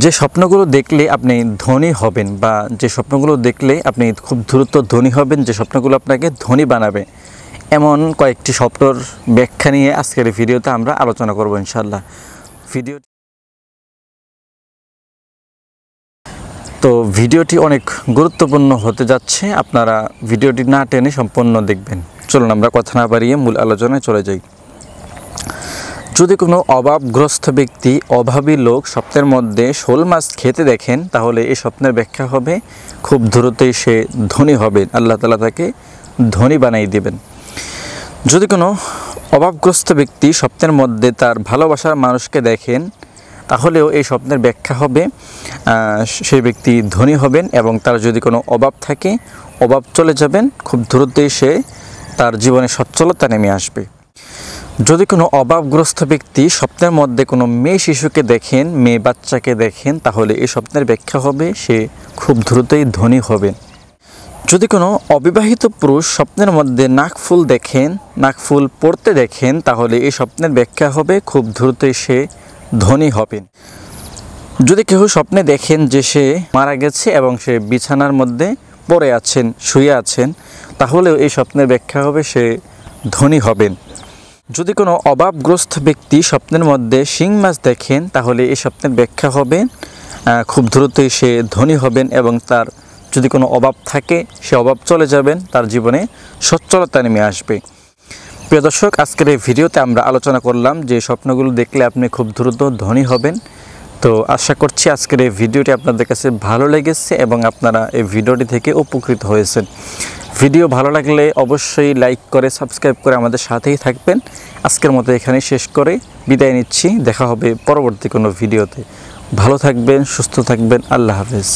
যে স্বপ্নগুলো দেখলে আপনি ধনী হবেন বা যে স্বপ্নগুলো দেখলে আপনি খুব দ্রুত ধনী হবেন, যে স্বপ্নগুলো আপনাকে ধনী বানাবে, এমন কয়েকটি স্বপ্নর ব্যাখ্যা নিয়ে আজকের এই ভিডিওতে আমরা আলোচনা করব ইনশাআল্লাহ। ভিডিওটি অনেক গুরুত্বপূর্ণ হতে যাচ্ছে, আপনারা ভিডিওটি না টেনে সম্পূর্ণ দেখবেন। চলুন আমরা কথা না বাড়িয়ে মূল আলোচনায় চলে যাই। যদি কোনো অভাবগ্রস্ত ব্যক্তি, অভাবী লোক স্বপ্নের মধ্যে শোল মাছ খেতে দেখেন, তাহলে এই স্বপ্নের ব্যাখ্যা হবে খুব দ্রুতই সে ধনী হবেন, আল্লাহ তাআলা তাকে ধনী বানিয়ে দেবেন। যদি কোনো অভাবগ্রস্ত ব্যক্তি স্বপ্নের মধ্যে তার ভালোবাসার মানুষকে দেখেন, তাহলেও এই স্বপ্নের ব্যাখ্যা হবে সেই ব্যক্তি ধনী হবেন এবং তার যদি কোনো অভাব থাকে, অভাব চলে যাবেন, খুব দ্রুতই সে তার জীবনে সচ্ছলতা নেমে আসবে। যদি কোনো অভাবগ্রস্ত ব্যক্তি স্বপ্নের মধ্যে কোনো মেয়ে শিশুকে দেখেন, মেয়ে বাচ্চাকে দেখেন, তাহলে এই স্বপ্নের ব্যাখ্যা হবে সে খুব দ্রুতই ধনী হবেন। যদি কোনো অবিবাহিত পুরুষ স্বপ্নের মধ্যে নাকফুল দেখেন, নাকফুল পড়তে দেখেন, তাহলে এই স্বপ্নের ব্যাখ্যা হবে খুব দ্রুতই সে ধনী হবেন। যদি কেউ স্বপ্নে দেখেন যে সে মারা গেছে এবং সে বিছানার মধ্যে পড়ে আছেন, শুয়ে আছেন, তাহলেও এই স্বপ্নের ব্যাখ্যা হবে সে ধনী হবেন। যদি কোনো অভাবগ্রস্ত ব্যক্তি স্বপ্নের মধ্যে শিং মাছ দেখেন, তাহলে এই স্বপ্নের ব্যাখ্যা হবে খুব দ্রুতই সে ধনী হবেন এবং তার যদি কোনো অভাব থাকে সে অভাব চলে যাবেন, তার জীবনে সচ্ছলতা নেমে আসবে। প্রিয় দর্শক, আজকের এই ভিডিওতে আমরা আলোচনা করলাম যে স্বপ্নগুলো দেখলে আপনি খুব দ্রুত ধনী হবেন। তো আশা করছি আজকের এই ভিডিওটি আপনাদের কাছে ভালো লেগেছে এবং আপনারা এই ভিডিওটি থেকে উপকৃত হয়েছেন। ভিডিও ভালো লাগলে অবশ্যই লাইক করে সাবস্ক্রাইব করে আমাদের সাথেই থাকবেন। আজকের মতো এখানেই শেষ করে বিদায় নিচ্ছি। দেখা হবে পরবর্তী কোনো ভিডিওতে। ভালো থাকবেন, সুস্থ থাকবেন। আল্লাহ হাফেজ।